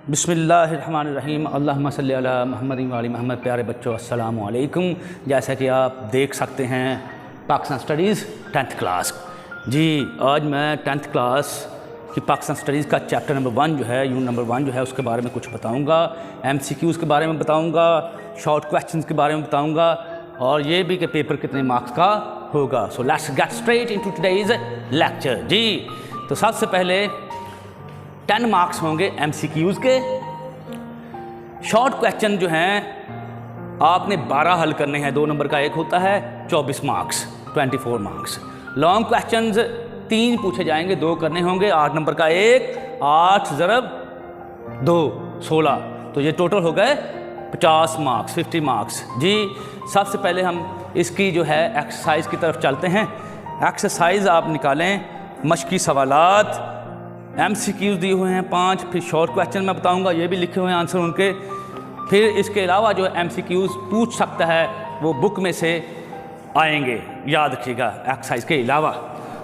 बिस्मिल्लाहिर्रहमानिर्रहीम अल्लाहुम्मा सल्ली अला मुहम्मद व आलि मोहम्मद। प्यारे बच्चों अस्सलामु अलैकुम। जैसा कि आप देख सकते हैं पाकिस्तान स्टडीज़ 10th क्लास। जी आज मैं 10th क्लास की पाकिस्तान स्टडीज़ का चैप्टर नंबर 1 जो है यूनिट नंबर 1 जो है उसके बारे में कुछ बताऊंगा। MCQs के बारे में बताऊंगा, शॉर्ट क्वेश्चंस के बारे में बताऊंगा और ये भी कि पेपर कितने मार्क्स का होगा। So let's get straight into today's lecture. जी तो सबसे पहले 10 मार्क्स होंगे MCQs के। शॉर्ट क्वेश्चन जो हैं आपने 12 हल करने हैं, 2 नंबर का एक होता है, 24 मार्क्स 24 मार्क्स। लॉन्ग क्वेश्चंस 3 पूछे जाएंगे, 2 करने होंगे, 8 नंबर का एक, 8 ज़रब 2 16, तो ये टोटल हो गए 50 मार्क्स 50 मार्क्स। जी सबसे पहले हम इसकी जो है एक्सरसाइज की तरफ चलते हैं। एक्सरसाइज आप निकालें, मशकी सवालात MCQs दिए हुए हैं 5, फिर शॉर्ट क्वेश्चन मैं बताऊंगा, ये भी लिखे हुए हैं आंसर उनके। फिर इसके अलावा जो MCQs पूछ सकता है वो बुक में से आएंगे, याद रखिएगा एक्सरसाइज के अलावा,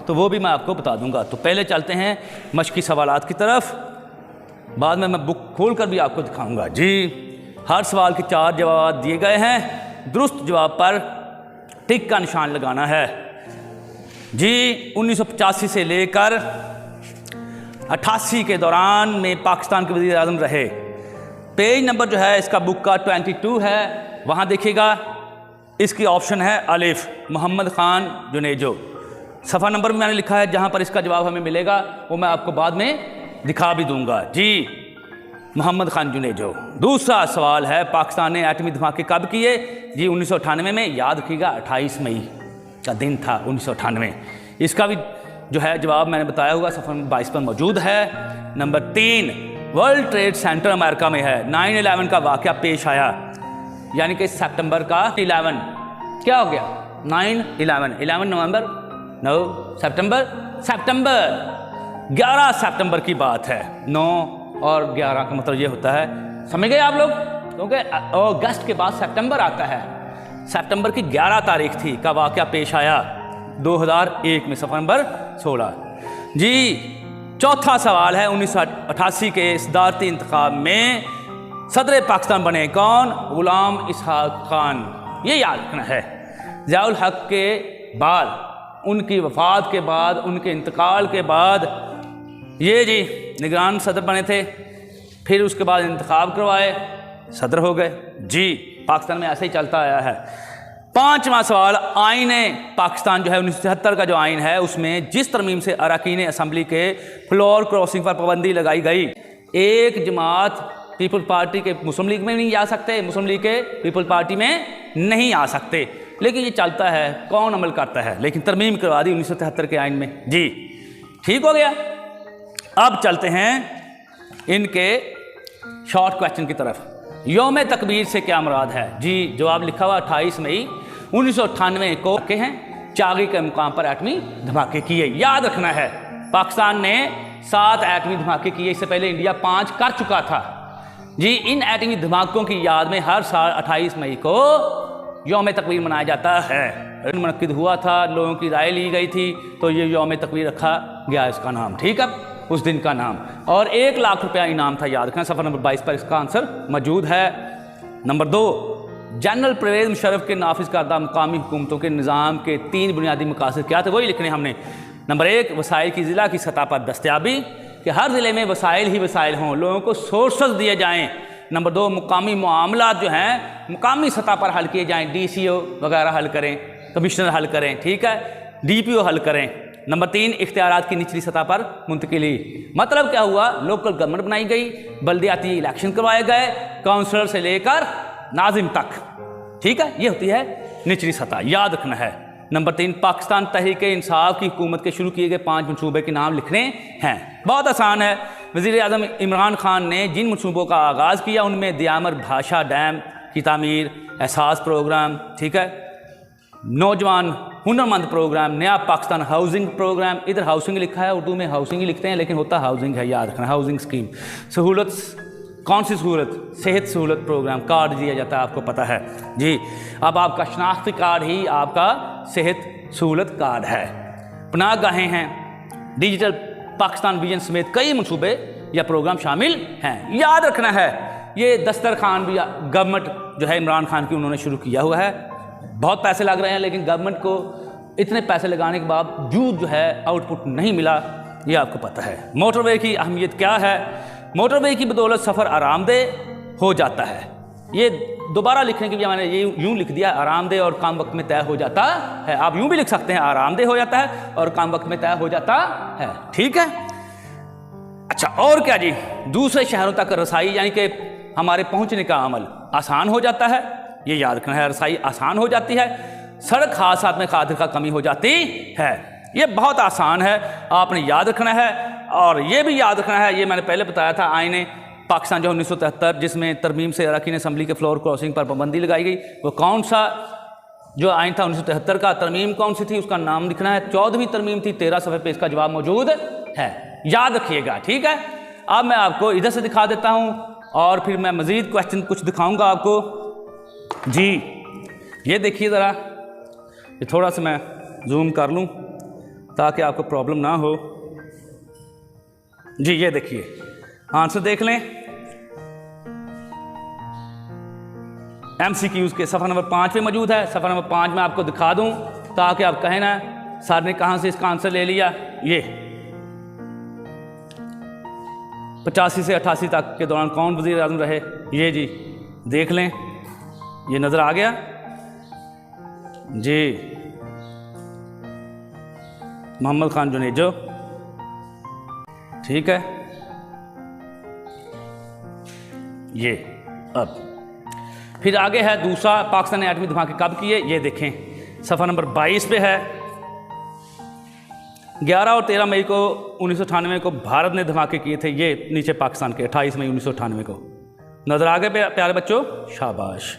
तो वो भी मैं आपको बता दूंगा। तो पहले चलते हैं मशकी सवालात की तरफ, बाद में मैं बुक खोल कर भी आपको दिखाऊंगा। जी हर सवाल के 4 जवाब दिए गए हैं, दुरुस्त जवाब पर टिक का निशान लगाना है। जी 1985 से लेकर 88 के दौरान में पाकिस्तान के वज़ीर आज़म रहे। पेज नंबर जो है इसका बुक का 22 है, वहाँ देखिएगा इसकी ऑप्शन है अलिफ, मोहम्मद ख़ान जुनेजो। सफ़ा नंबर भी मैंने लिखा है, जहाँ पर इसका जवाब हमें मिलेगा वो मैं आपको बाद में दिखा भी दूंगा। जी मोहम्मद ख़ान जुनेजो। दूसरा सवाल है पाकिस्तान ने एटमी धमाके कब किए? जी 1998 में, याद रखिएगा 28 मई का दिन था 1998। इसका भी जो है जवाब मैंने बताया हुआ सफ़ा नंबर 22 पर मौजूद है। Number 3 world trade centre America में है। 9/11 का वाक़या पेश आया, यानी कि सितंबर का 11 क्या हो गया 9/11 11 नवंबर 9 सितंबर 11 सितंबर की बात है। 9 और 11 का मतलब ये होता है, समझ गए आप लोग, क्योंकि अगस्त के बाद सितंबर आता है। सितंबर की 11 तारीख थी का वाक़या पेश आया 2001 में, सफ़ा नंबर 16। जी चौथा सवाल है 1988 के सदारती इंतखाब में सदर पाकिस्तान बने कौन? गुलाम इसहाक खान। ये याद रखना है। ज़ियाउल हक के बाद, उनकी वफ़ात के बाद, उनके इंतकाल के बाद ये जी निगरान सदर बने थे, फिर उसके बाद इंतखाब करवाए, सदर हो गए। जी पाकिस्तान में ऐसे ही चलता आया है। 5वां सवाल, आईन पाकिस्तान जो है 1973 का जो आइन है उसमें जिस तरमीम से अरकान असम्बली के फ्लोर क्रॉसिंग पर पाबंदी लगाई गई, एक जमात पीपल पार्टी के मुस्लिम लीग में नहीं आ सकते, मुस्लिम लीग के पीपल पार्टी में नहीं आ सकते, लेकिन ये चलता है, कौन अमल करता है? लेकिन तरमीम करवा दी 1973 के आइन में। जी ठीक हो गया। अब चलते हैं इनके शॉर्ट क्वेश्चन की तरफ। यौम तकबीर से क्या मुराद है? जी जवाब लिखा हुआ 28 मई 1998 को के हैं चागी के मुकाम पर एटमी धमाके किए। याद रखना है पाकिस्तान ने 7 एटमी धमाके किए, इससे पहले इंडिया 5 कर चुका था। जी इन एटमी धमाकों की याद में हर साल 28 मई को यौम तकबीर मनाया जाता है। मुनक्किद हुआ था, लोगों की राय ली गई थी, तो ये यौम तकबीर रखा गया इसका नाम, ठीक है, उस दिन का नाम। और 1 लाख रुपया इनाम था, याद रखना। सफ़ा नंबर 22 पर इसका आंसर मौजूद है। नंबर 2 जनरल परवेज़ मुशर्रफ के नाफिज करदा मकामी हुकूमतों के निज़ाम के 3 बुनियादी मकासद क्या थे, वही लिखने हमने। नंबर 1 वसाइल की ज़िला की सतह पर दस्तयाबी, कि हर ज़िले में वसाइल ही वसाइल हों, लोगों को सोर्सेज दिए जाएँ। नंबर 2 मुकामी मामला जो हैं मुकामी सतह पर हल किए जाएँ, DCO वगैरह हल करें, कमिश्नर हल करें, ठीक है, DPO हल करें। नंबर 3 इख्तियारात की निचली सतह पर मुंतकिली, मतलब क्या हुआ, लोकल गवर्नमेंट बनाई गई, बल्दियाती इलेक्शन करवाए गए, काउंसलर से लेकर नाजिम तक, ठीक है, ये होती है निचली सतह, याद रखना है। नंबर 3 पाकिस्तान तहरीक इंसाफ की हुकूमत के शुरू किए गए 5 मनसूबे के नाम लिखने हैं। बहुत आसान है। वज़ीर आज़म इमरान खान ने जिन मनसूबों का आगाज़ किया उनमें दियामर भाषा डैम की तामीर, एहसास प्रोग्राम, ठीक है, नौजवान हुनरमंद प्रोग्राम, नया पाकिस्तान हाउसिंग प्रोग्राम, इधर हाउसिंग लिखा है, उर्दू में हाउसिंग ही लिखते हैं लेकिन होता हाउसिंग है, याद रखना, हाउसिंग स्कीम। सहूलत, कौन सी सहूलत? सेहत सहूलत प्रोग्राम, कार्ड दिया जाता है, आपको पता है। जी अब आपका शनाख्ती कार्ड ही आपका सेहत सहूलत कार्ड है। पनाह गाहें हैं, डिजिटल पाकिस्तान विजन समेत कई मनसूबे या प्रोग्राम शामिल हैं। याद रखना है ये दस्तरखान भी गवर्नमेंट जो है इमरान खान की उन्होंने शुरू किया हुआ है। बहुत पैसे लग रहे हैं लेकिन गवर्नमेंट को इतने पैसे लगाने के बावजूद जो है आउटपुट नहीं मिला, ये आपको पता है। मोटरवे की अहमियत क्या है? मोटरवे की बदौलत सफ़र आरामदेह हो जाता है। ये दोबारा लिखने के लिए मैंने ये यूँ लिख दिया, आरामदेह और कम वक्त में तय हो जाता है। आप यूँ भी लिख सकते हैं, आरामदेह हो जाता है और कम वक्त में तय हो जाता है। ठीक है। अच्छा, और क्या जी, दूसरे शहरों तक रसाई यानी कि हमारे पहुंचने का अमल आसान हो जाता है। ये याद रखना है, रसाई आसान हो जाती है। सड़क हादसा में खातिर का कमी हो जाती है। ये बहुत आसान है, आपने याद रखना है। और ये भी याद रखना है, ये मैंने पहले बताया था, आईने पाकिस्तान जो 1973 जिसमें तरमीम से अरकान असम्बली के फ्लोर क्रॉसिंग पर पाबंदी लगाई गई, वो कौन सा जो आइन था 1973 का? तरमीम कौन सी थी उसका नाम लिखना है। 14वीं तरमीम थी। 13 सफ़े पे इसका जवाब मौजूद है, याद रखिएगा। ठीक है। अब मैं आपको इधर से दिखा देता हूँ और फिर मैं मज़ीद क्वेश्चन कुछ दिखाऊंगा आपको जी। ये देखिए ज़रा, ये थोड़ा सा मैं जूम कर लूँ ताकि आपको प्रॉब्लम ना हो जी। ये देखिए, आंसर देख लें। MCQs के सफ़ा नंबर 5 पे मौजूद है। सफ़ा नंबर 5 में आपको दिखा दूं ताकि आप कहें ना सर ने कहाँ से इसका आंसर ले लिया। ये 85 से 88 तक के दौरान कौन वज़ीर आज़म रहे? ये जी देख लें, ये नज़र आ गया जी, मोहम्मद खान जुनेजो। ठीक है। ये अब फिर आगे है दूसरा, पाकिस्तान ने एटमी धमाके कब किए? ये देखें, सफ़ा नंबर 22 पे है। 11 और 13 मई को 1998 को भारत ने धमाके किए थे। ये नीचे पाकिस्तान के 28 मई 1998 को। नजर आ गए प्यारे बच्चों, शाबाश।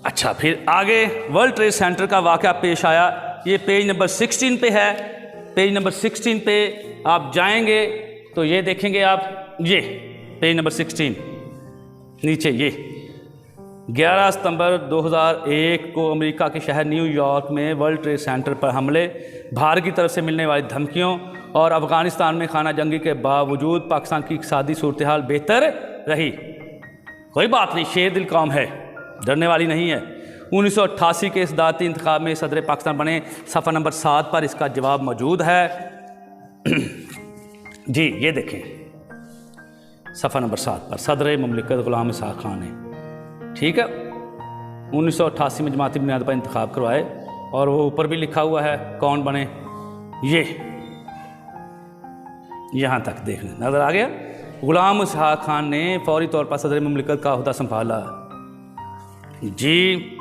अच्छा, फिर आगे वर्ल्ड ट्रेड सेंटर का वाक़या पेश आया। ये पेज नंबर 16 पे है। पेज नंबर 16 पे आप जाएंगे तो ये देखेंगे आप, ये पेज नंबर 16 नीचे, ये 11 सितंबर 2001 को अमेरिका के शहर न्यूयॉर्क में वर्ल्ड ट्रेड सेंटर पर हमले, भारत की तरफ से मिलने वाली धमकियों और अफ़गानिस्तान में खाना जंगी के बावजूद पाकिस्तान की इक़्तिसादी सूरत हाल बेहतर रही। कोई बात नहीं, शेर दिल कौम है, डरने वाली नहीं है। 1988 के सदारती इंतखाब में सदर पाकिस्तान बने। सफ़ा नंबर 7 पर इसका जवाब मौजूद है जी। ये देखें, सफ़ा नंबर 7 पर सदर मुमलिकत ग़ुलाम इस्हाक़ खान ने, ठीक है, 1988 में जमाती बुनियाद पर इंतखाब करवाए। और वो ऊपर भी लिखा हुआ है कौन बने, ये यहाँ तक देख लें, नज़र आ गया। ग़ुलाम इस्हाक़ खान ने फौरी तौर पर सदर मुमलिकत का ओहदा संभाला जी।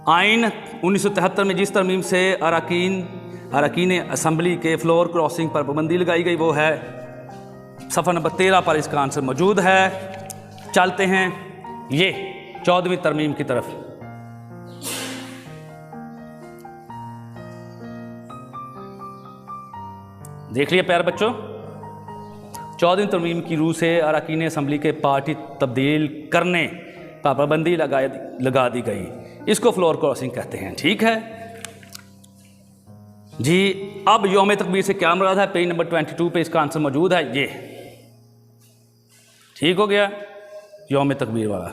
आइन 1973 में जिस तरमीम से अरकान असम्बली के फ्लोर क्रॉसिंग पर पाबंदी लगाई गई वो है सफ़ा नंबर 13 पर इसका आंसर मौजूद है। चलते हैं ये 14वीं तरमीम की तरफ। देख लिया प्यारे बच्चों, 14वीं तरमीम की रूह से अरकान असम्बली के पार्टी तब्दील करने पर पाबंदी लगा दी गई। इसको फ्लोर क्रॉसिंग कहते हैं। ठीक है जी। अब यौम तकबीर से क्या मुराद है? पेज नंबर 22 पे इसका आंसर मौजूद है। ये ठीक हो गया, यौम तकबीर वाला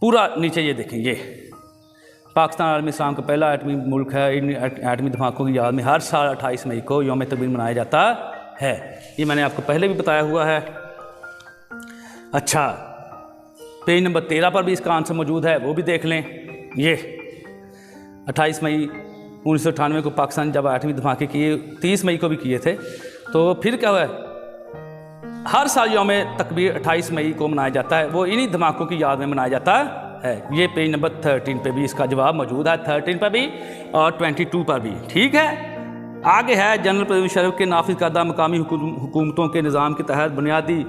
पूरा नीचे ये देखें। ये पाकिस्तान आलम इस्लाम का पहला एटमी मुल्क है। इन एटमी धमाकों की याद में हर साल 28 मई को यौम तकबीर मनाया जाता है। ये मैंने आपको पहले भी बताया हुआ है। अच्छा, पेज नंबर 13 पर भी इसका आंसर मौजूद है, वो भी देख लें। ये 28 मई 1998 को पाकिस्तान जब एटमी धमाके किए, 30 मई को भी किए थे, तो फिर क्या हुआ? हर साल यौम तकबीर 28 मई को मनाया जाता है। वो इन्हीं धमाकों की याद में मनाया जाता है। ये पेज नंबर 13 पे भी इसका जवाब मौजूद है, 13 पर भी और 22 पर भी। ठीक है। आगे है जनरल परवेज़ मुशर्रफ के नाफिज करदा मकामी हुकूमतों के निज़ाम के तहत बुनियादी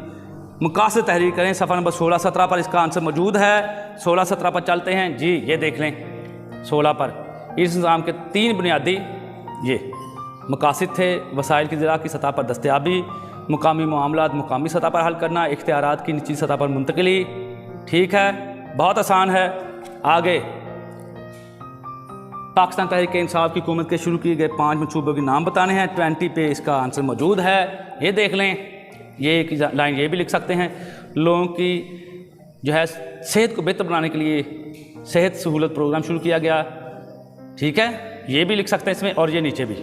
मकासद तहरीर करें। सफ़ा नंबर 16-17 पर इसका आंसर मौजूद है। 16-17 पर चलते हैं जी। ये देख लें, 16 पर इस निज़ाम के 3 बुनियादी ये मकासद थे। वसाइल की ज़रा की सतह पर दस्तयाबी, मुकामी मामलात मुकामी सतह पर हल करना, इख्तियारात की निजी सतह पर मुंतकिली। ठीक है, बहुत आसान है। आगे पाकिस्तान तहरीक इंसाफ की हुकूमत के शुरू किए गए 5 मनसूबों के नाम बताने हैं। 20 पे इसका आंसर मौजूद है, ये देख लें। ये एक लाइन ये भी लिख सकते हैं, लोगों की जो है सेहत को बेहतर बनाने के लिए सेहत सहूलत प्रोग्राम शुरू किया गया। ठीक है, ये भी लिख सकते हैं इसमें। और ये नीचे भी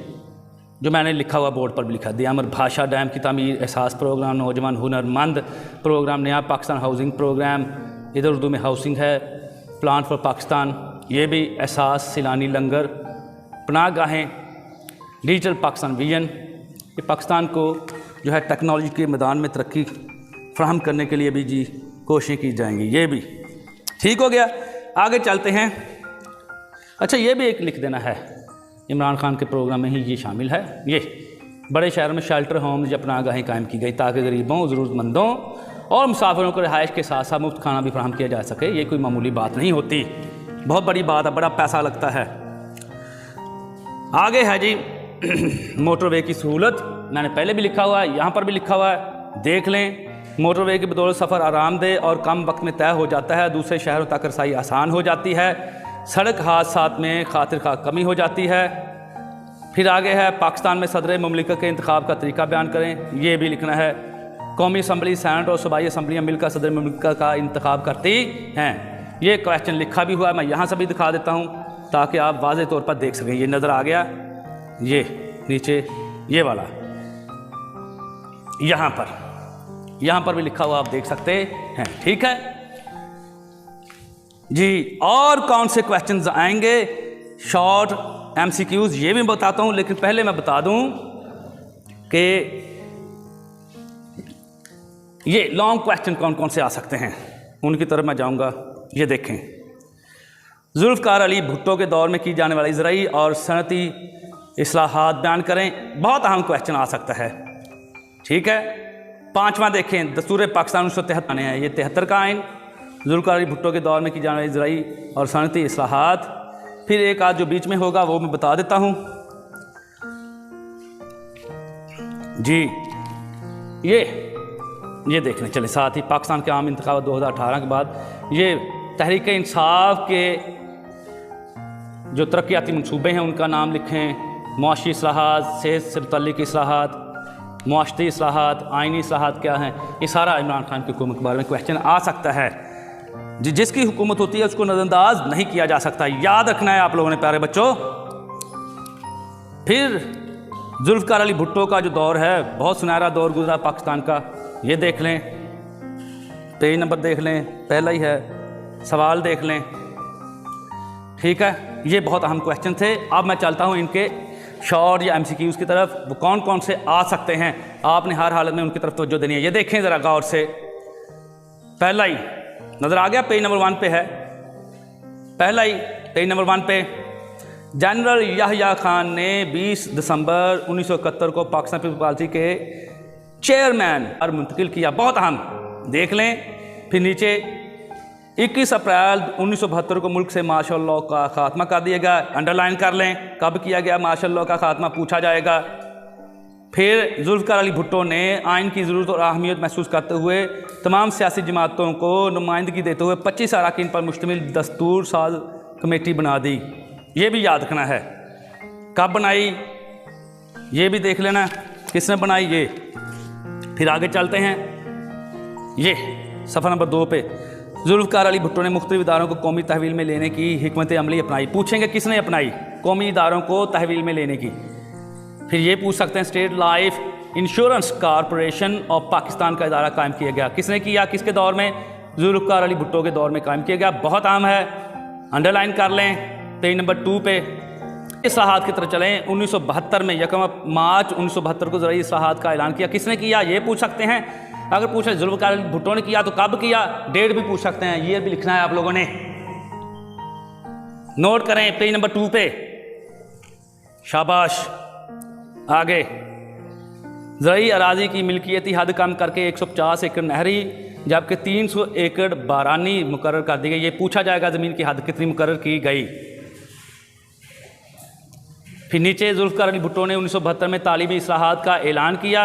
जो मैंने लिखा हुआ बोर्ड पर भी लिखा दिया, अमर भाषा डैम की तमीर, एहसास प्रोग्राम, नौजवान हुनरमंद प्रोग्राम, नया पाकिस्तान हाउसिंग प्रोग्राम, इधर उर्दू में हाउसिंग है, प्लान फॉर पाकिस्तान, ये भी एहसास, सिलानी लंगर, पनाहगाहें, डिजिटल पाकिस्तान विजन। ये पाकिस्तान को जो है टेक्नोलॉजी के मैदान में तरक्की फराहम करने के लिए भी जी कोशिशें की जाएंगी। ये भी ठीक हो गया। आगे चलते हैं। अच्छा, ये भी एक लिख देना है, इमरान खान के प्रोग्राम में ही ये शामिल है। ये बड़े शहरों में शेल्टर होम्स या पनाहगाहें कायम की गई ताकि गरीबों, ज़रूरतमंदों और मुसाफिरों को रिहाइश के साथ साथ मुफ्त खाना भी फराहम किया जा सके। ये कोई मामूली बात नहीं होती, बहुत बड़ी बात है, बड़ा पैसा लगता है। आगे है जी मोटरवे की सहूलत, मैंने पहले भी लिखा हुआ है, यहाँ पर भी लिखा हुआ है, देख लें। मोटरवे की बदौलत सफ़र आरामदेह और कम वक्त में तय हो जाता है, दूसरे शहरों तक रसाई आसान हो जाती है, सड़क हादसात में खातिर खा कमी हो जाती है। फिर आगे है पाकिस्तान में सदर मुमलिकत के इंतखाब का तरीका बयान करें, ये भी लिखना है। कौमी असम्बली, सैनेट और सूबाई असम्बलियाँ मिलकर सदर मुमलिकत का इंतखाब करती हैं। ये क्वेश्चन लिखा भी हुआ है, मैं यहाँ से भी दिखा देता हूँ ताकि आप वाज़ेह तौर पर देख सकें। ये नज़र आ गया, ये नीचे ये वाला, यहाँ पर भी लिखा हुआ आप देख सकते हैं। ठीक है जी। और कौन से क्वेश्चंस आएंगे, शॉर्ट MCQs, ये भी बताता हूँ, लेकिन पहले मैं बता दूँ कि ये लॉन्ग क्वेश्चन कौन कौन से आ सकते हैं, उनकी तरफ मैं जाऊँगा। ये देखें, जुल्फ़िकार अली भुट्टो के दौर में की जाने वाली ज़राई और सनती इस्लाहात बयान करें, बहुत अहम क्वेश्चन आ सकता है। ठीक है। 5वां देखें, दस्तूर पाकिस्तान 1973 हैं, ये 73 का आइन, जुल्फ़िकार अली भुट्टो के दौर में की जाने वाली ज़राई और सनती इस्लाहात। फिर एक आज जो बीच में होगा वो मैं बता देता हूँ जी। ये देखने चले साथ ही पाकिस्तान के आम इंतखाब 2018 के बाद ये तहरीक इंसाफ के जो तरक्याती मनसूबे हैं उनका नाम लिखें। मुआशी इस्लाहात, सेहत से मुतल्लिक़ इस्लाहात, मुआशरती इस्लाहात, आइनी इस्लाहात क्या हैं, ये सारा इमरान खान की हुकूमत के बारे में क्वेश्चन आ सकता है। जिसकी हुकूमत होती है उसको नज़रअंदाज नहीं किया जा सकता, याद रखना है आप लोगों ने प्यारे बच्चों। फिर जुल्फ़िकार अली भुट्टो का जो दौर है, बहुत सुनहरा दौर गुजरा पाकिस्तान का, ये देख लें। पेज नंबर देख लें, पहला ही है, सवाल देख लें। ठीक है, ये बहुत अहम क्वेश्चन थे। अब मैं चलता हूँ इनके शॉर्ट या MCQs की तरफ, वो कौन कौन से आ सकते हैं, आपने हर हालत में उनकी तरफ तवज्जो देनी है। ये देखें ज़रा गौर से, पहला ही नज़र आ गया, पेज नंबर 1 पे है, पहला ही पेज नंबर 1 पे। जनरल याह्या खान ने 20 दिसंबर 1971 को पाकिस्तान पीपल्स पार्टी के चेयरमैन और मुंतकिल किया, बहुत अहम, देख लें। फिर नीचे 21 अप्रैल 1972 को मुल्क से मार्शल लॉ का खात्मा कर दिया गया, अंडरलाइन कर लें, कब किया गया मार्शल लॉ का खात्मा, पूछा जाएगा। फिर जुल्फ़िकार अली भुट्टो ने आइन की ज़रूरत और अहमियत महसूस करते हुए तमाम सियासी जमातों को नुमाइंदगी देते हुए 25 अरकान पर मुश्तमिल दस्तूर साज कमेटी बना दी, ये भी याद रखना है। कब बनाई ये भी देख लेना, किसने बनाई ये। फिर आगे चलते हैं, ये सफ़ा नंबर 2 पे, जुल्फ़िकार अली भुट्टो ने मुख्तलिफ इदारों को कौमी तहवील में लेने की हिकमत अमली अपनाई, पूछेंगे किसने अपनाई कौमी इदारों को तहवील में लेने की। फिर ये पूछ सकते हैं, state life insurance corporation of Pakistan का इदारा कायम किया गया, किसने किया, किसके दौर में, जुल्फ़िकार अली भुट्टो के दौर में कायम किया गया, बहुत अहम है, अंडरलाइन कर लें। पेज नंबर 2 पे इस्लाहात की तरफ चलें। 1972 में 1 मार्च 1972 को ज़राई इस्लाहात का ऐलान किया, किसने किया ये पूछ सकते हैं। अगर पूछे जुल्फ़िकार अली भुट्टो ने किया तो कब किया, डेट भी पूछ सकते हैं, ये भी लिखना है आप लोगों ने, नोट करें। पेज नंबर 2 पे, शाबाश। आगे, ज़राई अराजी की मिल्कियती हद कम करके 150 एकड़ नहरी जबकि 300 एकड़ बारानी मुकर्रर कर दी गई, ये पूछा जाएगा ज़मीन की हद कितनी मुकर्रर की गई। फिर नीचे जुल्फ़िकार अली भुट्टो ने 1972 में तालीमी इस्लाहात का ऐलान किया,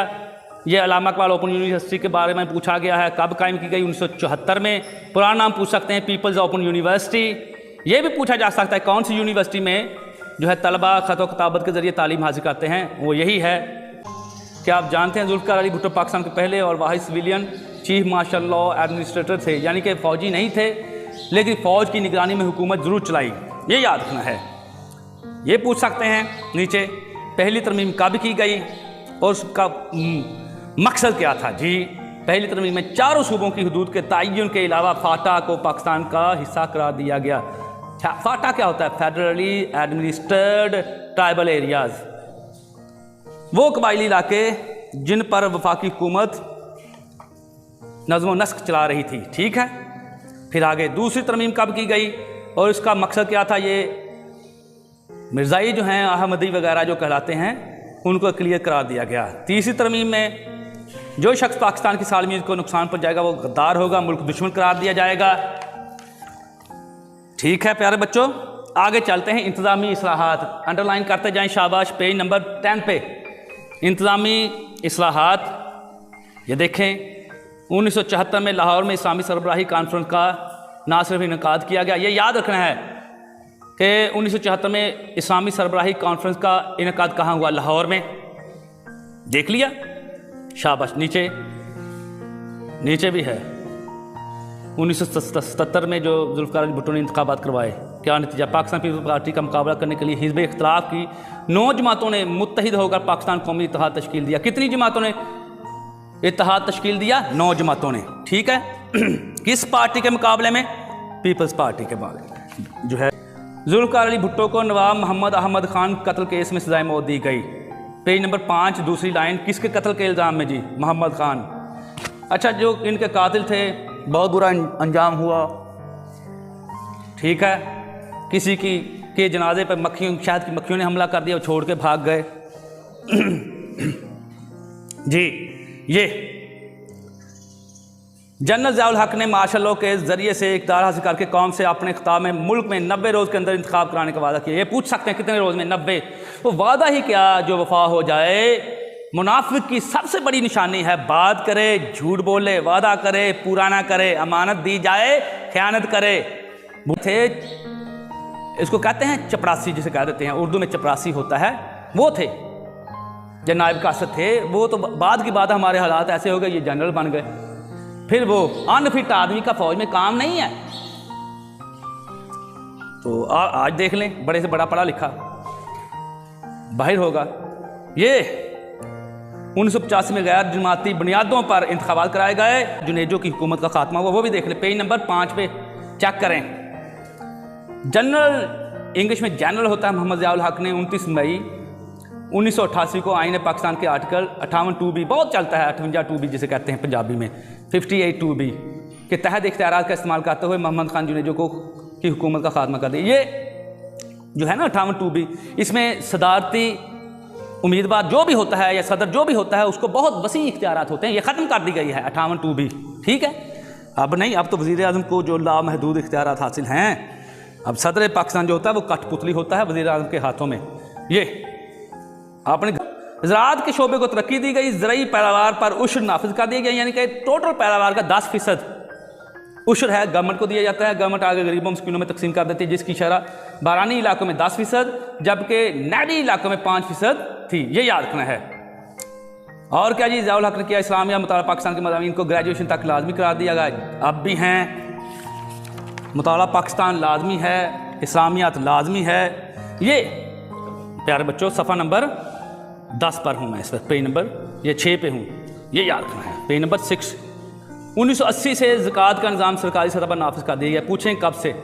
ये अल्लामा इकबाल ओपन यूनिवर्सिटी के बारे में पूछा गया है, कब कायम की गई, 1974 में। पुराना नाम पूछ सकते हैं पीपल्स ओपन यूनिवर्सिटी, ये भी पूछा जा सकता है कौन सी यूनिवर्सिटी में जो है तलबा ख़त व किताबत के ज़रिए तालीम हासिल करते हैं वो यही है कि आप जानते हैं जुल्फ़िकार अली भुट्टो पाकिस्तान के पहले और वाहिद civilian chief martial law administrator थे, यानी कि फ़ौजी नहीं थे लेकिन फ़ौज की निगरानी में हुकूमत ज़रूर चलाई, ये याद रखना है। ये पूछ सकते हैं नीचे पहली तरमीम कब की गई और उसका मकसद क्या था। जी, पहली तरमीम में चारों सूबों की हदूद के तयन के अलावा फाटा को पाकिस्तान का हिस्सा करार दिया गया। फाटा क्या होता है? फेडरली एडमिनिस्ट्रेड ट्राइबल एरियाज़, वो कबायली इलाके जिन पर वफाकी हुकूमत नज़्म व नस्क चला रही थी। ठीक है, फिर आगे दूसरी तरमीम कब की गई और इसका मकसद क्या था? ये मिर्ज़ाई जो हैं अहमदी वगैरह जो कहलाते हैं उनको क्लियर करार दिया गया। तीसरी तरमीम में जो शख्स पाकिस्तान की सालमियत को नुकसान पहुंचाएगा वो गद्दार होगा, मुल्क दुश्मन करार दिया जाएगा। ठीक है प्यारे बच्चों, आगे चलते हैं। इंतज़ामी इस्लाहात अंडरलाइन करते जाएं, शाबाश। पेज नंबर 10 पे इंतज़ामी इस्लाहात, ये देखें 1974 में लाहौर में इस्लामी सरबराही कॉन्फ्रेंस का ना सिर्फ इनेकाद किया गया, ये याद रखना है कि 1974 में इस्लामी सरबराही कॉन्फ्रेंस का इनेकाद कहाँ हुआ? लाहौर में। देख लिया, शाबाश। नीचे भी है 1977 में जो जुल्फ़िकार अली भुट्टो ने इंतखाबात करवाए, क्या नतीजा? पाकिस्तान पीपल्स पार्टी का मुकाबला करने के लिए हिज़्ब इख्तिलाफ की 9 जमातों ने मुत्तहिद होकर पाकिस्तान कौमी इत्तेहाद तश्कील दिया। कितनी जमातों ने इत्तेहाद तश्कील दिया? 9 जमातों ने। ठीक है, किस पार्टी के मुकाबले में? पीपल्स पार्टी के बारे में जो है। जुल्फ़िकार अली भुट्टो को नवाब मोहम्मद अहमद खान कत्ल केस में सज़ाए मौत दी गई। पेज नंबर 5 दूसरी लाइन, किसके कत्ल के इल्ज़ाम में? जी, मोहम्मद खान। अच्छा, जो इनके कातिल थे बहुत बुरा अंजाम हुआ। ठीक है, किसी के जनाजे पर मक्खियों, शहद की मक्खियों ने हमला कर दिया, छोड़ के भाग गए। जी, ये जनरल ज़ियाउल हक ने मार्शल लॉ के ज़रिए से इक़्तिदार हासिल करके कौम से अपने ख़िताब में मुल्क में 90 रोज़ के अंदर इंतखाब कराने का वादा किया। ये पूछ सकते हैं कितने रोज़ में? 90। वो वादा ही क्या जो वफा हो जाए। मुनाफिक की सबसे बड़ी निशानी है बात करे, झूठ बोले, वादा करे, पूरा ना करे, अमानत दी जाए, ख़यानत करे। थे इसको कहते हैं चपरासी, जिसे कह देते हैं उर्दू में चपरासी होता है, वो थे जो नायब कासद थे। वो तो बाद की बात, हमारे हालात ऐसे हो गए, ये जनरल बन गए। फिर वो अनफिट आदमी का फौज में काम नहीं है। तो आज देख लें, बड़े से बड़ा पढ़ा लिखा बाहर होगा। ये 1985 में गैर जमाती बुनियादों पर इंतखाबात कराए गए, जुनेजो की हुकूमत का खात्मा हुआ, वो भी देख लें। पेज नंबर 5 पे चेक करें। जनरल, इंग्लिश में जनरल होता है, मोहम्मद ज़ियाउल हक ने 29 मई 1988 को आईन पाकिस्तान के आर्टिकल 58(2)B, बहुत चलता है 58(2)B जिसे कहते हैं पंजाबी में, 58(2)B के तहत इख्तियारात का इस्तेमाल करते हुए मोहम्मद खान जुनेजो को की हुकूमत का खात्मा कर दिया। ये जो है ना 58(2)B, इसमें सदारती उम्मीदवार जो भी होता है या सदर जो भी होता है उसको बहुत वसी इख्तियारात होते हैं। ये ख़त्म कर दी गई है 58(2)B। ठीक है, अब नहीं, अब तो वज़ीर आज़म को जो लामहदूद इख्तियारात हासिल हैं। अब सदर पाकिस्तान जो होता है वो कठपुतली होता है वज़ीर आज़म के हाथों में। ये आपने ज़राअत के शोबे को तरक्की दी गई, ज़रई पैदावार पर उश्र नाफिज कर दिया गया, यानी कि टोटल पैदावार का 10% उश्र है गवर्नमेंट को दिया जाता है। गवर्नमेंट आगे गरीबों मुस्किनों में तकसीम कर देती है, जिसकी शरह बारानी इलाकों में 10% जबकि नैडी इलाकों में 5% थी। ये याद रखना है। और क्या जी, ज़ियाउल हक ने किया? इस्लामिया मुताला पाकिस्तान के मज़ामीन को ग्रेजुएशन तक लाजमी करार दिया गया। अब भी हैं, मुताला पाकिस्तान लाजमी है, इस्लामियात लाजमी है। ये प्यारे बच्चों सफ़ा नंबर 10 पर हूँ मैं, इस वक्त पेज नंबर ये 6 पे हूँ, ये याद रखना है। Page number 6। 1980 से ज़कात का निज़ाम सरकारी सतह पर नाफिज कर दिया गया। पूछें कब से?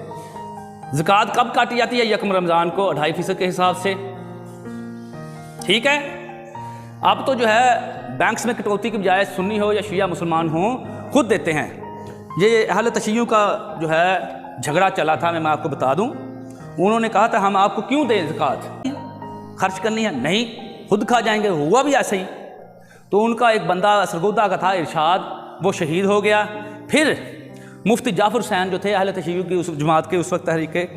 ज़कात कब काटी जाती है? यकम रमज़ान को 2.5% के हिसाब से। ठीक है, अब तो जो है बैंक्स में कटौती की बजाय सुन्नी हो या शिया मुसलमान हो खुद देते हैं। ये अहल तशय्युअ का जो है झगड़ा चला था, मैं आपको बता दूं। उन्होंने कहा था हम आपको क्यों दें ज़कात, खर्च करनी है? नहीं, खुद खा जाएंगे। हुआ भी ऐसे ही। तो उनका एक बंदा सरगोदा का था इरशाद, वो शहीद हो गया। फिर मुफ्ती जाफ़र हुसैन जो थे अहल तशय्युअ की उस जमात के उस वक्त तहरीक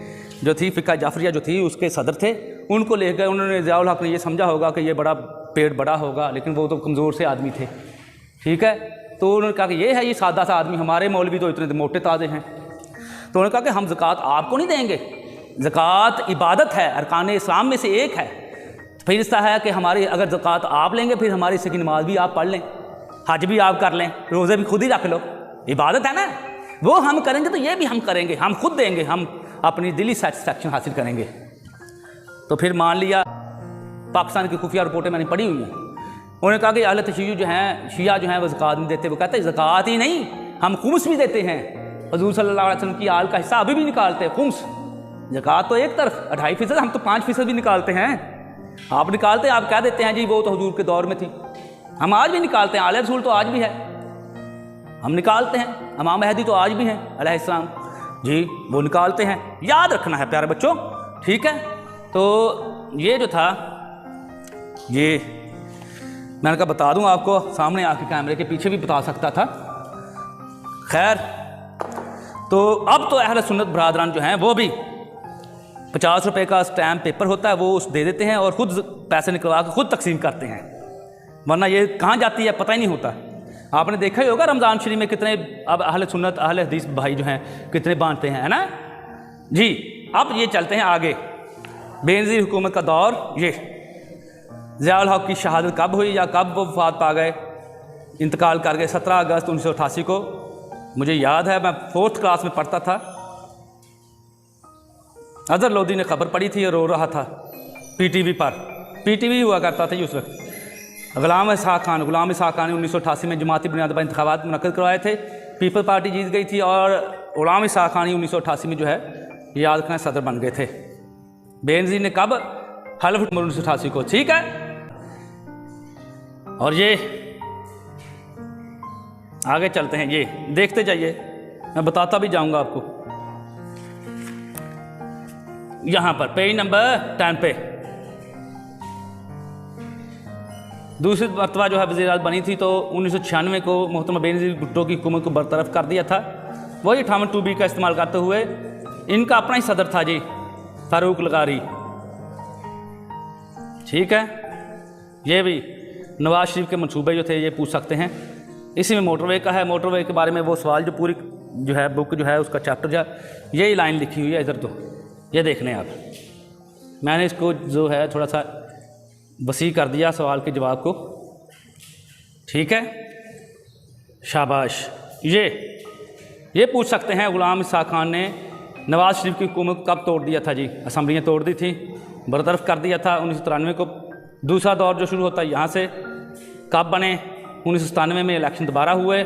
जो थी फ़िक़्ह जाफ़रिया जो थी उसके सदर थे, उनको ले गए। उन्होंने ज़ियाउल हक ने ये समझा होगा कि ये बड़ा पेट बड़ा होगा, लेकिन वो तो कमज़ोर से आदमी थे। ठीक है, तो उन्होंने कहा कि ये है ये सादा सा आदमी, हमारे मौलवी तो इतने मोटे ताज़े हैं। तो उन्होंने कहा कि हम ज़कात आपको नहीं देंगे, ज़कात इबादत है, अरकान इस्लाम में से एक है। फिर ऐसा है कि हमारी अगर ज़कात आप लेंगे फिर हमारी हिस्से की नमाज भी आप पढ़ लें, हज भी आप कर लें, रोज़े भी खुद ही रख लो, इबादत है ना। वो हम करेंगे तो ये भी हम करेंगे, हम खुद देंगे, हम अपनी दिली सेटिस्फैक्शन हासिल करेंगे। तो फिर मान लिया पाकिस्तान की खुफिया रिपोर्टें मैंने पढ़ी हुई हैं, उन्होंने कहा कि अहले तशय्युअ जो हैं, शिया जो हैं वो ज़कात नहीं देते। वो कहते हैं ज़कात ही नहीं, हम खुम्स भी देते हैं। हुज़ूर सल्लल्लाहु अलैहि वसल्लम की आल का हिस्सा अभी भी निकालते हैं, खुम्स। ज़कात तो एक तरफ 2.5%, हम तो 5% भी निकालते हैं। आप निकालते हैं, आप कह देते हैं जी वो तो हुजूर के दौर में थी। हम आज भी निकालते हैं, आले रसूल तो आज भी है, हम निकालते हैं। इमाम महदी तो आज भी हैं अलैहिस्सलाम जी, वो निकालते हैं। याद रखना है प्यारे बच्चों, ठीक है। तो ये जो था, ये मैंने कहा बता दूं आपको, सामने आके कैमरे के पीछे भी बता सकता था। खैर, तो अब तो अहले सुन्नत बरादरान जो हैं वो भी 50 रुपये का स्टैम्प पेपर होता है, वो उस दे देते हैं और ख़ुद पैसे निकलवा के खुद तकसीम करते हैं, वरना ये कहाँ जाती है पता ही नहीं होता। आपने देखा ही होगा रमज़ान शरीफ में कितने अब अहले सुन्नत अहले हदीस भाई जो हैं कितने बांटते हैं, है ना जी। अब ये चलते हैं आगे। बेनज़ीर हुकूमत का दौर, ये ज़ियाउल हक़ की शहादत कब हुई या कब वो वफ़ात पा गए, इंतकाल कर गए 17 अगस्त 1988 को। मुझे याद है मैं 4th क्लास में पढ़ता था, अज़हर लोधी ने खबर पढ़ी थी और रो रहा था PTV पर, PTV हुआ करता था उस वक्त। गुलाम इसहाक़ खान ने 1988 में जमाती बुनियाद पर इंतखाबात मुनक़्क़िद करवाए थे, पीपल पार्टी जीत गई थी और गुलाम इसहाक़ खान 1988 में जो है याद रखना सदर बन गए थे। बेनज़ीर ने कब, हल्फ 1988 को, ठीक है। और ये आगे चलते हैं, ये देखते जाइए, मैं बताता भी जाऊंगा आपको। यहां पर पेज नंबर 10 पे दूसरी मरतबा जो है वज़ीर आज़म बनी थी तो 1996 को मोहतरमा बेनज़ीर भुट्टो की हुकूमत को बरतरफ कर दिया था। वही 58(2)B का इस्तेमाल करते हुए, इनका अपना ही सदर था जी, फारूक लगारी, ठीक है। ये भी नवाज शरीफ के मंसूबे जो थे ये पूछ सकते हैं। इसी में मोटरवे का है, मोटरवे के बारे में वो सवाल जो पूरी जो है बुक जो है उसका चैप्टर जो है यही लाइन लिखी हुई है इधर, तो ये देख लें आप। मैंने इसको जो है थोड़ा सा वसी कर दिया सवाल के जवाब को, ठीक है, शाबाश। ये पूछ सकते हैं गुलाम इसहाक़ खान ने नवाज शरीफ की हुकूमत को कब तोड़ दिया था जी, असम्बलियाँ तोड़ दी थी, बरतरफ कर दिया था 1993 को। दूसरा दौर जो शुरू होता है यहाँ से, कब बने, 1997 में इलेक्शन दोबारा हुए,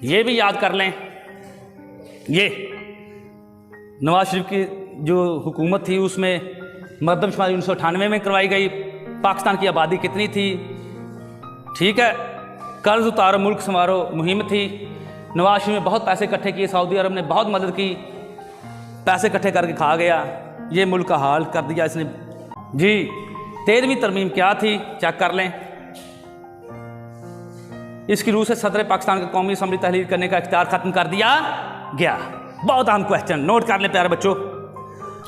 ये भी याद कर लें। ये नवाज शरीफ की जो हुकूमत थी उसमें मरदमशुमारी 1998 में करवाई गई, पाकिस्तान की आबादी कितनी थी, ठीक है। कर्ज उतारो मुल्क संवारो मुहिम थी, नवाज शरीफ ने बहुत पैसे इकट्ठे किए, सऊदी अरब ने बहुत मदद की, पैसे इकट्ठे करके खा गया, ये मुल्क का हाल कर दिया इसने जी। 13वीं तरमीम क्या थी, चेक कर लें। इसकी रूह से सदर पाकिस्तान का कौमी असम्बली तहलील करने का इख्तियार ख़त्म कर दिया गया। बहुत अहम क्वेश्चन, नोट कर लें प्यारे बच्चों।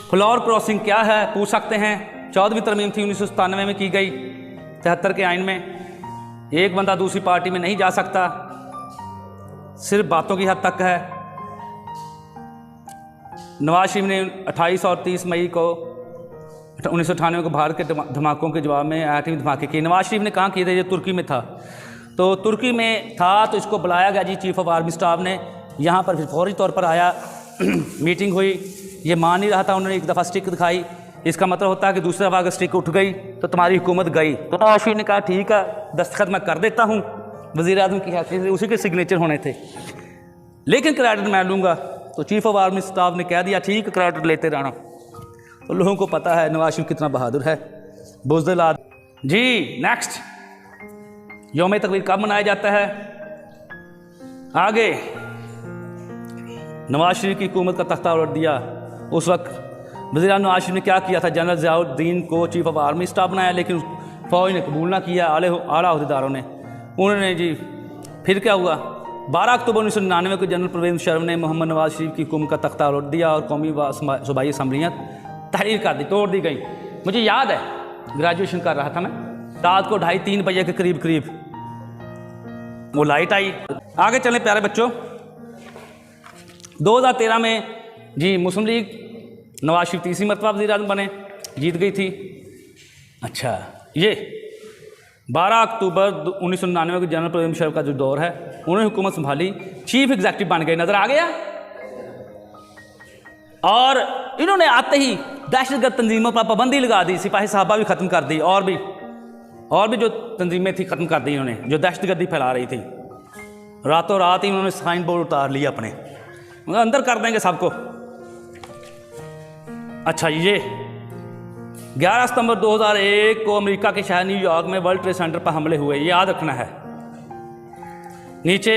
फ्लोर क्रॉसिंग क्या है, पूछ सकते हैं। 14वीं तरमीम थी 1997 में की गई 73 के आइन में। एक बंदा दूसरी पार्टी में नहीं जा सकता, सिर्फ बातों की हद तक है। नवाज शरीफ ने 28 और 30 मई को 1998 को भारत के धमाकों के जवाब में एटमी धमाके किए। नवाज शरीफ ने कहाँ किए थे, ये तुर्की में था। तो तुर्की में था तो इसको बुलाया गया जी, चीफ ऑफ आर्मी स्टाफ ने यहाँ पर फिर फौरी तौर पर आया, मीटिंग हुई। ये मान नहीं रहा था, उन्होंने एक दफ़ा स्टिक दिखाई, इसका मतलब होता है कि दूसरी दफ़ा अगर स्टिक उठ गई तो तुम्हारी हुकूमत गई। तो नवाज शरीफ ने कहा ठीक है, दस्तखत मैं कर देता हूँ, वज़ीर आज़म की हैसियत से उसी के सिग्नेचर होने थे, लेकिन क्रेडिट मैं लूँगा। तो चीफ ऑफ आर्मी स्टाफ ने कह दिया ठीक है, क्रेडिट लेते रहना। तो लोगों को पता है नवाज शरीफ कितना बहादुर है, बुज़दिल आदमी जी। नेक्स्ट, यौम तकरीर कब मनाया जाता है? आगे नवाज शरीफ की हुकूमत का तख्ता उलट दिया। उस वक्त वज़ीर आज़म नवाज शरीफ ने क्या किया था, जनरल ज़ियाउद्दीन को चीफ ऑफ आर्मी स्टाफ बनाया, लेकिन फ़ौज ने कबूल ना किया, आला अहदेदारों ने। उन्होंने जी फिर क्या हुआ, 12 अक्टूबर 1999 को जनरल परवेज़ मुशर्रफ ने मोहम्मद नवाज शरीफ की हुकूमत का तख्ता उलट दिया और कौमी व सूबाई असम्बलियाँ तहरीर कर दी, तोड़ दी गई। मुझे याद है ग्रेजुएशन कर रहा था मैं, रात को 2:30-3 बजे के करीब वो लाइट आई। आगे चलें प्यारे बच्चों। 2013 में जी मुस्लिम लीग नवाज शरीफ तीसरी मरतबा वज़ीर आज़म बने, जीत गई थी। अच्छा, ये 12 अक्टूबर 1999 के जनरल परवेज़ मुशर्रफ का जो दौर है, उन्होंने हुकूमत संभाली, चीफ एग्जीक्यूटिव बन गए, नज़र आ गया। और इन्होंने आते ही दहशतगर्द तंजीमों पर पाबंदी लगा दी, सिपाही साहबा भी ख़त्म कर दी, और भी जो तंजीमें थी ख़त्म कर दी इन्होंने, जो दहशतगर्दी फैला रही थी। रातों रात ही उन्होंने साइन बोर्ड उतार लिया अपने, मतलब अंदर कर देंगे सबको। अच्छा, ये 11 सितंबर 2001 को अमेरिका के शहर न्यूयॉर्क में वर्ल्ड ट्रेड सेंटर पर हमले हुए, ये याद रखना है। नीचे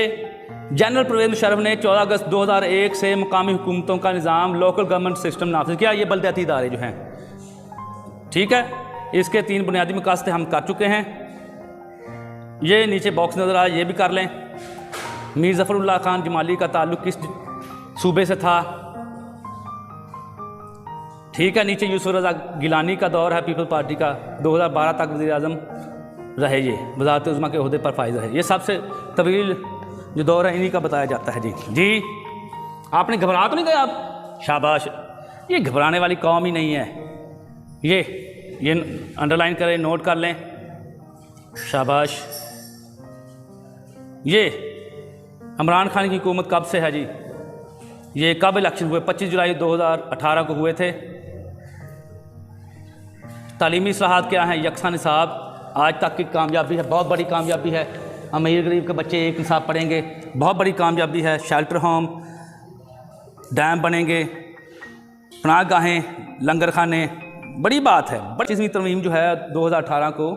जनरल परवेज़ मुशर्रफ ने 14 अगस्त 2001 से मुकामी हुकूमतों का निज़ाम, लोकल गवर्नमेंट सिस्टम नाफिज किया। ये बलदियाती इदारे जो हैं, ठीक है, इसके 3 बुनियादी मकासद हम कर चुके हैं। ये नीचे बॉक्स नज़र आया, ये भी कर लें। मीर ज़फ़रुल्लाह खान जमाली का ताल्लुक़ किस सूबे से था, ठीक है। नीचे यूसुफ रज़ा गिलानी का दौर है, पीपल पार्टी का, 2012 तक वज़ीर आज़म रहे, ये वज़ारत उज़्मा के ओहदे पर फाइज रहे। ये सबसे तवील जो दौर है इन्हीं का बताया जाता है। जी आपने घबरा तो नहीं गए आप? शाबाश, ये घबराने वाली कौम ही नहीं है। ये अंडरलाइन करें, नोट कर लें, शाबाश। ये इमरान खान की हुकूमत कब से है जी? ये कब इलेक्शन हुए? 25 जुलाई 2018 को हुए थे। तालीमी इस्लाहात क्या हैं? यकसा निसाब आज तक की कामयाबी है, बहुत बड़ी कामयाबी है। अमीर गरीब के बच्चे एक निसाब पढ़ेंगे, बहुत बड़ी कामयाबी है। शेल्टर होम, डैम बनेंगे, पनाह गाहें, लंगर खाने, बड़ी बात है। बड़ी इसमें तरमीम जो है 2018 को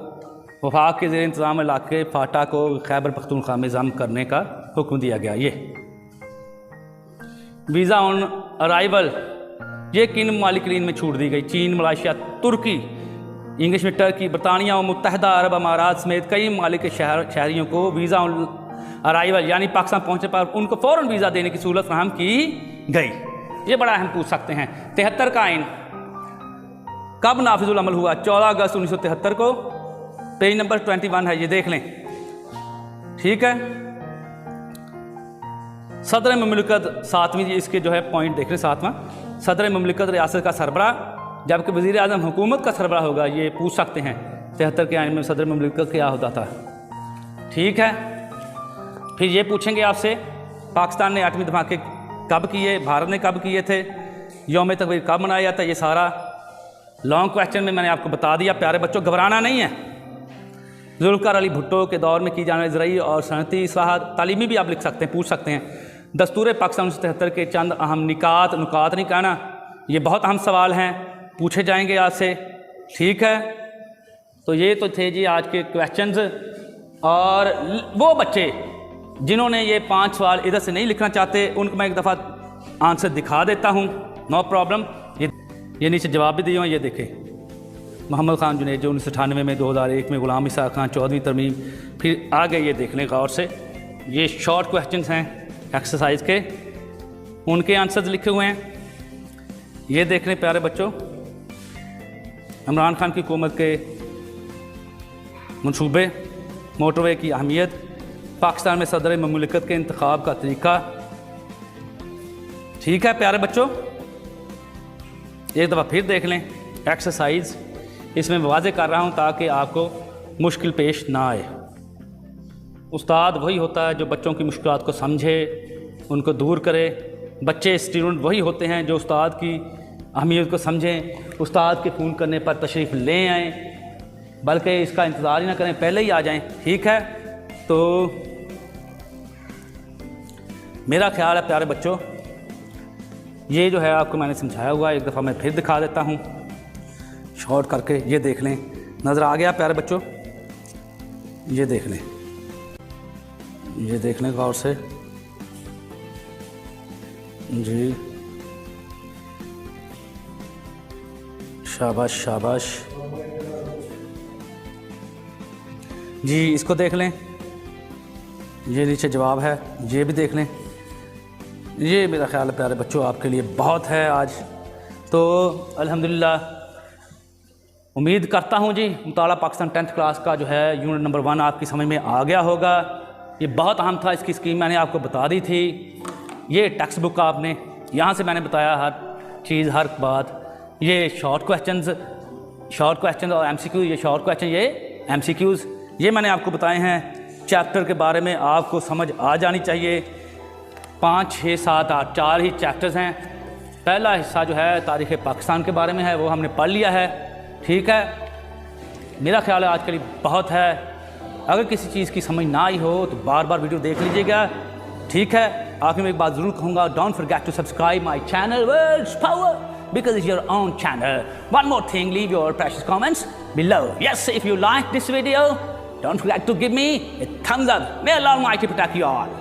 वफाक के ज़ेर इंतज़ाम इलाके फाटा को खैबर पख्तूनख्वा में ज़म करने का हुक्म दिया गया। ये वीज़ा ऑन अराइवल, ये किन मालिकीन में छूट दी गई? चीन, मलेशिया, तुर्की, इंग्लिश में टर्की, बरतानिया और मुत्तहदा अरब अमारात समेत कई मालिक के शहरियों को वीज़ा ऑन अराइवल यानी पाकिस्तान पहुँचने पर उनको फ़ौरन वीज़ा देने की सहूलत फराहम की गई। ये बड़ा अहम पूछ सकते हैं। 73 का आइन कब नाफिजुल अमल हुआ? 14 अगस्त 1973 को। पेज नंबर 21 है, ये देख लें, ठीक है। सदर ममलिकत 7वीं, इसके जो है पॉइंट देख लें, 7वां, सदर ममलिकत रियासत का सरबरा, जबकि वज़ीर आज़म हुकूमत का सरबरा होगा। ये पूछ सकते हैं 73 के आइन में सदर ममलिकत क्या होता था, ठीक है। फिर ये पूछेंगे आपसे पाकिस्तान ने एटमी धमाके कब किए, भारत ने कब किए थे, यौम तकबीर कब मनाया जाता है। ये सारा लॉन्ग क्वेश्चन में मैंने आपको बता दिया। प्यारे बच्चों, घबराना नहीं है। जुल्फ़िकार अली भुट्टो के दौर में की जाने वाली ज़राई और सनती इस्लाहात, तालीमी भी आप लिख सकते हैं, पूछ सकते हैं। दस्तूर पाकिस्तान 1973 के चंद अहम नुकात नहीं कहना, ये बहुत अहम सवाल हैं, पूछे जाएंगे आपसे, ठीक है। तो ये तो थे जी आज के क्वेश्चंस। और वो बच्चे जिन्होंने ये 5 सवाल इधर से नहीं लिखना चाहते, उनको मैं एक दफ़ा आंसर दिखा देता हूँ, नो प्रॉब्लम। ये नीचे जवाब भी दिए हुए, ये देखें। मोहम्मद खान जुनैद जो 1998 में, 2001 में, गुलाम इसा खान 14वीं तरमीम, फिर आगे ये देख लें गौर से। ये शॉर्ट क्वेश्चंस हैं एक्सरसाइज के, उनके आंसर्स लिखे हुए हैं, ये देख लें प्यारे बच्चों। इमरान खान की हुकूमत के मंसूबे, मोटरवे की अहमियत, पाकिस्तान में सदर ममलिकत के इंतखाब का तरीका, ठीक है प्यारे बच्चों। एक दफ़ा फिर देख लें एक्सरसाइज, इसमें मैं वाज़े कर रहा हूँ ताकि आपको मुश्किल पेश ना आए। उस्ताद वही होता है जो बच्चों की मुश्किलात को समझे, उनको दूर करे। बच्चे स्टूडेंट वही होते हैं जो उस्ताद की अहमियत को समझें, उस्ताद के फ़ोन करने पर तशरीफ़ ले आएँ, बल्कि इसका इंतज़ार ही ना करें, पहले ही आ जाएं, ठीक है। तो मेरा ख्याल है प्यारे बच्चों, ये जो है आपको मैंने समझाया हुआ, एक दफ़ा मैं फिर दिखा देता हूँ शॉर्ट करके, ये देख लें। नज़र आ गया प्यारे बच्चों? ये देख लें, ये देख लें गौर से जी, शाबाश शाबाश जी। इसको देख लें, ये नीचे जवाब है, ये भी देख लें। ये मेरा ख्याल है प्यारे बच्चों आपके लिए बहुत है आज। तो अल्हम्दुलिल्लाह उम्मीद करता हूँ जी मुताला पाकिस्तान 10th क्लास का जो है यूनिट नंबर 1 आपकी समझ में आ गया होगा। ये बहुत अहम था, इसकी स्कीम मैंने आपको बता दी थी। ये टेक्स्ट बुक आपने यहाँ से मैंने बताया हर चीज़, हर बात। ये शॉर्ट क्वेश्चन और MCQ, ये शॉर्ट क्वेश्चन, ये MCQs, ये मैंने आपको बताए हैं। चैप्टर के बारे में आपको समझ आ जानी चाहिए। 5, 6, 7, 8 4 ही चैप्टर्स हैं। पहला हिस्सा जो है तारीख़ पाकिस्तान के बारे में है, वो हमने पढ़ लिया है। ठीक है, मेरा ख्याल है आज के लिए बहुत है। अगर किसी चीज़ की समझ ना आई हो तो बार बार वीडियो देख लीजिएगा। ठीक है, आखिर में एक बात ज़रूर कहूँगा, don't forget to subscribe my channel words power, because it's your own channel. One more thing, leave your precious comments below. Yes, if you like this video, don't forget to give me a thumbs up. May Allah Almighty protect you all.